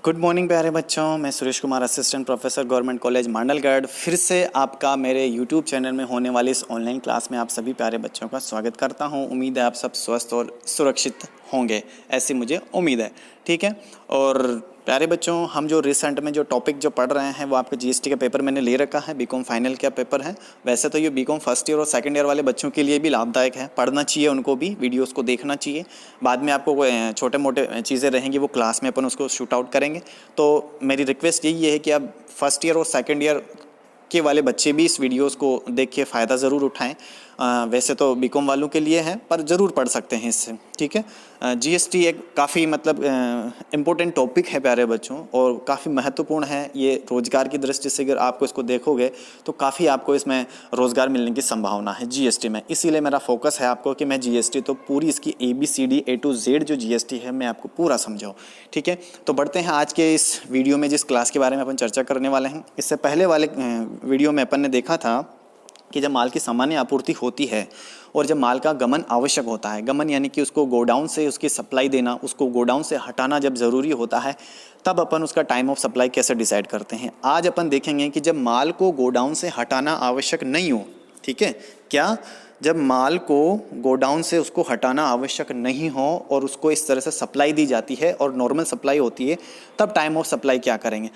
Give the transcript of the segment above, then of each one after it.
Good morning प्यारे बच्चों, मैं Suresh Kumar, assistant professor government college Mandalgarh, फिर से आपका मेरे यूट्यूब चैनल में होने वाली इस ऑनलाइन क्लास में आप सभी प्यारे बच्चों का स्वागत करता हूं। उम्मीद है आप सब स्वस्थ और सुरक्षित होंगे, ऐसी मुझे उम्मीद है। ठीक है। और प्यारे बच्चों, हम जो रिसेंट में जो टॉपिक जो पढ़ रहे हैं वो आपके जीएसटी का पेपर मैंने ले रखा है। बीकॉम फाइनल का पेपर है। वैसे तो ये बीकॉम फर्स्ट ईयर और सेकंड ईयर वाले बच्चों के लिए भी लाभदायक है, पढ़ना चाहिए उनको भी, वीडियोस को देखना चाहिए। बाद में आपको छोटे मोटे चीज़ें रहेंगी वो क्लास में अपन उसको शूट आउट करेंगे। तो मेरी रिक्वेस्ट यही है कि आप फर्स्ट ईयर और सेकेंड ईयर के वाले बच्चे भी इस वीडियोस को देख के फ़ायदा ज़रूर उठाएं। वैसे तो बीकॉम वालों के लिए है पर ज़रूर पढ़ सकते हैं इससे। ठीक है। जीएसटी एक काफ़ी इम्पोर्टेंट टॉपिक है प्यारे बच्चों, और काफ़ी महत्वपूर्ण है ये रोज़गार की दृष्टि से। अगर आपको इसको देखोगे तो काफ़ी आपको इसमें रोज़गार मिलने की संभावना है जीएसटी में। इसीलिए मेरा फोकस है आपको कि मैं जीएसटी तो पूरी इसकी ABCD A to Z जो जीएसटी है मैं आपको पूरा समझाऊँ। ठीक है। तो बढ़ते हैं आज के इस वीडियो में, जिस क्लास के बारे में अपन चर्चा करने वाले हैं। इससे पहले वाले वीडियो में अपन ने देखा था कि जब माल की सामान्य आपूर्ति होती है और जब माल का गमन आवश्यक होता है, गमन यानी कि उसको गोडाउन से उसकी सप्लाई देना, उसको गोडाउन से हटाना जब ज़रूरी होता है, तब अपन उसका टाइम ऑफ सप्लाई कैसे डिसाइड करते हैं। आज अपन देखेंगे कि जब माल को गोडाउन से हटाना आवश्यक नहीं हो, ठीक है, क्या जब माल को गोडाउन से उसको हटाना आवश्यक नहीं हो और उसको इस तरह से सप्लाई दी जाती है और नॉर्मल सप्लाई होती है, तब टाइम ऑफ सप्लाई क्या करेंगे।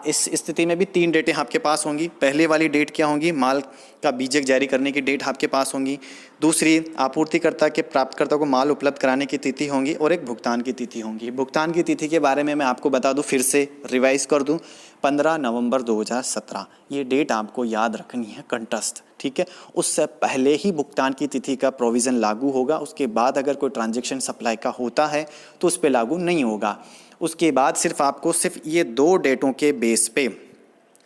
इस स्थिति में भी 3 डेटें आपके पास होंगी। पहले वाली डेट क्या होगी, माल का बीजक जारी करने की डेट आपके पास होंगी। दूसरी, आपूर्तिकर्ता के प्राप्तकर्ता को माल उपलब्ध कराने की तिथि होंगी, और एक भुगतान की तिथि होंगी। भुगतान की तिथि के बारे में मैं आपको बता दूं, फिर से रिवाइज कर दूं, 15 नवंबर 2017 ये डेट आपको याद रखनी है कंठस्थ। ठीक है। उससे पहले ही भुगतान की तिथि का प्रोविज़न लागू होगा। उसके बाद अगर कोई ट्रांजैक्शन सप्लाई का होता है तो उस पर लागू नहीं होगा। उसके बाद आपको सिर्फ ये 2 डेटों के बेस पे,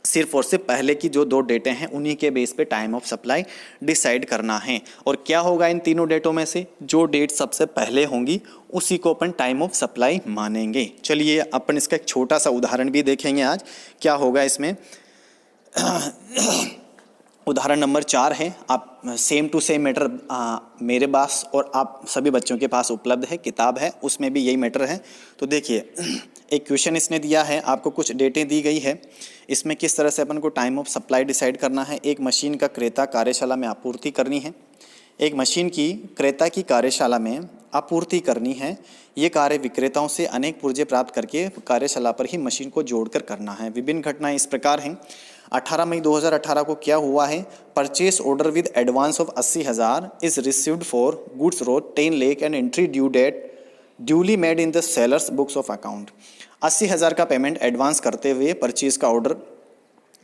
सिर्फ और सिर्फ पहले की जो 2 डेटें हैं उन्हीं के बेस पे टाइम ऑफ सप्लाई डिसाइड करना है। और क्या होगा इन तीनों डेटों में से, जो डेट सबसे पहले होंगी उसी को अपन टाइम ऑफ सप्लाई मानेंगे। चलिए अपन इसका एक छोटा सा उदाहरण भी देखेंगे आज, क्या होगा इसमें। उदाहरण नंबर 4 है। आप सेम टू सेम मैटर मेरे पास और आप सभी बच्चों के पास उपलब्ध है, किताब है, उसमें भी यही मैटर है। तो देखिए, एक क्वेश्चन इसने दिया है, आपको कुछ डेटें दी गई है। इसमें किस तरह से अपन को टाइम ऑफ सप्लाई डिसाइड करना है। एक मशीन का क्रेता कार्यशाला में आपूर्ति करनी है। एक मशीन की क्रेता की कार्यशाला में आपूर्ति करनी है। ये कार्य विक्रेताओं से अनेक पुर्जे प्राप्त करके कार्यशाला पर ही मशीन को जोड़कर करना है। विभिन्न घटनाएं इस प्रकार हैं। 18 मई 2018 को क्या हुआ है, purchase order with advance of 80,000 is received for goods road 10 lakh and entry due date duly made in the sellers books of account. 80,000 का पेमेंट एडवांस करते हुए परचेज का ऑर्डर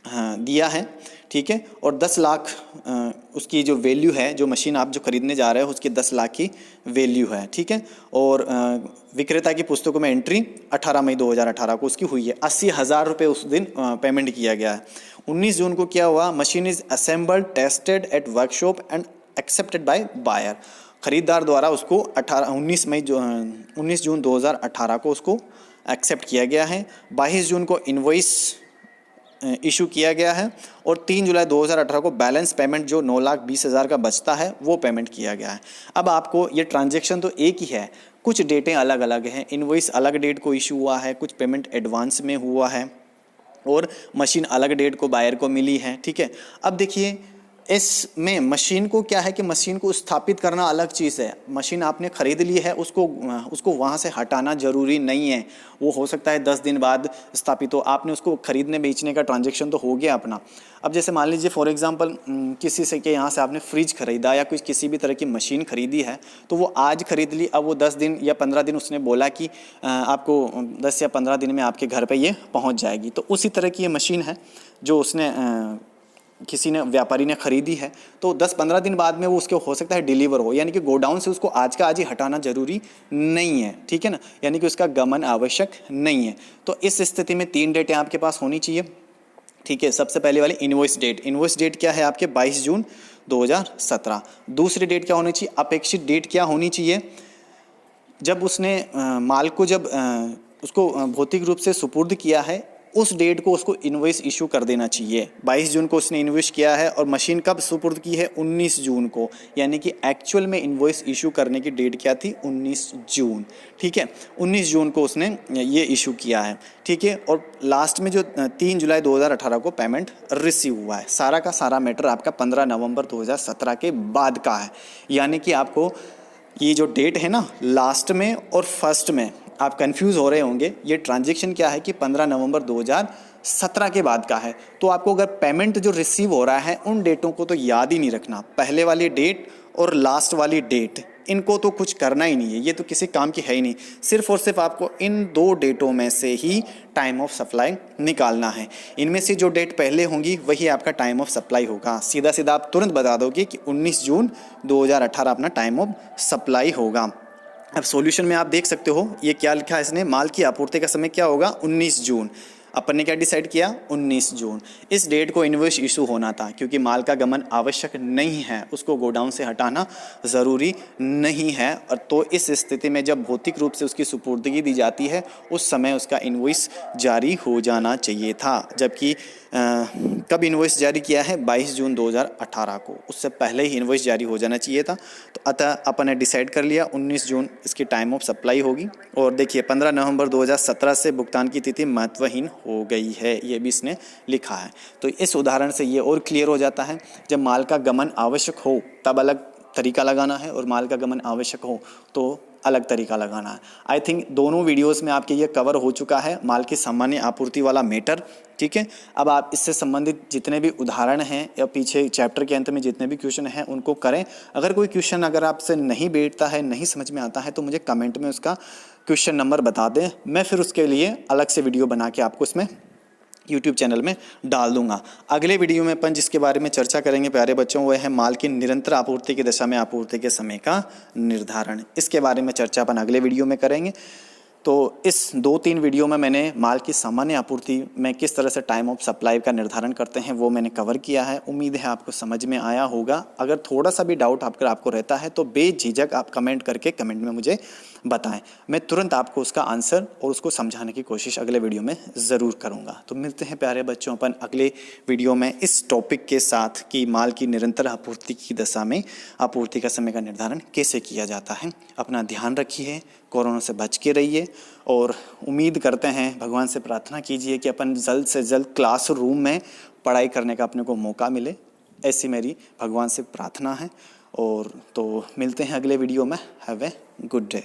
दिया है। ठीक है। और 10 लाख उसकी जो वैल्यू है, जो मशीन आप जो खरीदने जा रहे हो उसकी 10 लाख की वैल्यू है। ठीक है। और विक्रेता की पुस्तकों में एंट्री 18 मई 2018 को उसकी हुई है। 80,000 रुपये उस दिन पेमेंट किया गया है। 19 जून को क्या हुआ, machine is assembled tested at workshop and accepted by buyer. खरीदार द्वारा उसको 19 जून 2018 को उसको एक्सेप्ट किया गया है। 22 जून को इनवॉइस इशू किया गया है, और 3 जुलाई 2018 को बैलेंस पेमेंट जो 9,20,000 का बचता है वो पेमेंट किया गया है। अब आपको ये ट्रांजैक्शन तो एक ही है, कुछ डेटें अलग अलग हैं। इनवॉइस अलग डेट को इशू हुआ है, कुछ पेमेंट एडवांस में हुआ है, और मशीन अलग डेट को बायर को मिली है। ठीक है। अब देखिए, इसमें मशीन को क्या है कि मशीन को स्थापित करना अलग चीज़ है। मशीन आपने खरीद ली है, उसको वहाँ से हटाना ज़रूरी नहीं है। वो हो सकता है 10 दिन बाद स्थापित हो। आपने उसको खरीदने बेचने का ट्रांजैक्शन तो हो गया अपना। अब जैसे मान लीजिए फॉर एग्जांपल किसी से के यहाँ से आपने फ्रिज खरीदा या कुछ किसी भी तरह की मशीन खरीदी है, तो वो आज खरीद ली। अब वो 10 दिन या 15 दिन उसने बोला कि आपको 10 या 15 दिन में आपके घर पर ये पहुँच जाएगी। तो उसी तरह की ये मशीन है जो उसने किसी ने, व्यापारी ने खरीदी है। तो 10-15 दिन बाद में वो उसके हो सकता है डिलीवर हो, यानी कि गोडाउन से उसको आज का आज ही हटाना जरूरी नहीं है। ठीक है ना, यानी कि उसका गमन आवश्यक नहीं है। तो इस स्थिति में 3 डेटें आपके पास होनी चाहिए। ठीक है। सबसे पहले वाली इनवॉइस डेट। इनवॉइस डेट क्या है आपके, 22 जून 2017। दूसरी डेट क्या होनी चाहिए, अपेक्षित डेट क्या होनी चाहिए, जब उसने माल को जब उसको भौतिक रूप से सुपुर्द किया है उस डेट को उसको इनवॉइस इशू कर देना चाहिए। 22 जून को उसने इनवॉइस किया है और मशीन कब सुपुर्द की है? 19 जून को, यानी कि एक्चुअल में इनवॉइस इशू करने की डेट क्या थी? 19 जून। ठीक है, 19 जून को उसने ये इशू किया है। ठीक है, और लास्ट में जो 3 जुलाई 2018 को पेमेंट रिसीव हुआ है। सारा का सारा मैटर आपका 15 नवंबर 2017 के बाद का है, यानी कि आपको ये जो डेट है ना, लास्ट में और फर्स्ट में आप कंफ्यूज हो रहे होंगे। ये ट्रांजैक्शन क्या है कि 15 नवंबर 2017 के बाद का है। तो आपको अगर पेमेंट जो रिसीव हो रहा है उन डेटों को तो याद ही नहीं रखना, पहले वाली डेट और लास्ट वाली डेट, इनको तो कुछ करना ही नहीं है, ये तो किसी काम की है ही नहीं। सिर्फ और सिर्फ आपको इन 2 डेटों में से ही टाइम ऑफ सप्लाई निकालना है। इनमें से जो डेट पहले होंगी वही आपका टाइम ऑफ सप्लाई होगा। सीधा सीधा आप तुरंत बता दोगे कि 19 जून 2018 अपना टाइम ऑफ सप्लाई होगा। अब सॉल्यूशन में आप देख सकते हो ये क्या लिखा है इसने, माल की आपूर्ति का समय क्या होगा? 19 जून। अपन ने क्या डिसाइड किया? 19 जून। इस डेट को इनवॉइस इशू होना था क्योंकि माल का गमन आवश्यक नहीं है, उसको गोडाउन से हटाना ज़रूरी नहीं है। और तो इस स्थिति में जब भौतिक रूप से उसकी सुपुर्दगी दी जाती है उस समय उसका इनवॉइस जारी हो जाना चाहिए था। जबकि कब इनवॉइस जारी किया है? 22 जून 2018 को, उससे पहले ही इनवॉइस जारी हो जाना चाहिए था। तो अतः अपन ने डिसाइड कर लिया 19 जून इसकी टाइम ऑफ सप्लाई होगी। और देखिए 15 नवंबर 2017 से भुगतान की तिथि महत्वहीन हो गई है, ये भी इसने लिखा है। तो इस उदाहरण से ये और क्लियर हो जाता है, जब माल का गमन आवश्यक हो तब अलग तरीका लगाना है और माल का गमन आवश्यक हो तो अलग तरीका लगाना है। आई थिंक दोनों वीडियोस में आपके ये कवर हो चुका है माल की सामान्य आपूर्ति वाला मैटर। ठीक है, अब आप इससे संबंधित जितने भी उदाहरण हैं या पीछे चैप्टर के अंत में जितने भी क्वेश्चन हैं उनको करें। अगर कोई क्वेश्चन अगर आपसे नहीं बैठता है, नहीं समझ में आता है, तो मुझे कमेंट में उसका क्वेश्चन नंबर बता दें, मैं फिर उसके लिए अलग से वीडियो बना के आपको इसमें यूट्यूब चैनल में डाल दूंगा। अगले वीडियो में अपन जिसके बारे में चर्चा करेंगे प्यारे बच्चों, वह है माल की निरंतर आपूर्ति की दशा में आपूर्ति के समय का निर्धारण। इसके बारे में चर्चा अपन अगले वीडियो में करेंगे। तो इस 2-3 वीडियो में मैंने माल की सामान्य आपूर्ति में किस तरह से टाइम ऑफ सप्लाई का निर्धारण करते हैं वो मैंने कवर किया है। उम्मीद है आपको समझ में आया होगा। अगर थोड़ा सा भी डाउट आपको रहता है तो बेझिझक आप कमेंट करके कमेंट में मुझे बताएं, मैं तुरंत आपको उसका आंसर और उसको समझाने की कोशिश अगले वीडियो में ज़रूर करूँगा। तो मिलते हैं प्यारे बच्चों अपन अगले वीडियो में इस टॉपिक के साथ कि माल की निरंतर आपूर्ति की दशा में आपूर्ति का समय का निर्धारण कैसे किया जाता है। अपना ध्यान रखिए, कोरोना से बच के रहिए और उम्मीद करते हैं, भगवान से प्रार्थना कीजिए कि अपन जल्द से जल्द क्लासरूम में पढ़ाई करने का अपने को मौका मिले। ऐसी मेरी भगवान से प्रार्थना है। और तो मिलते हैं अगले वीडियो में। Have a good day.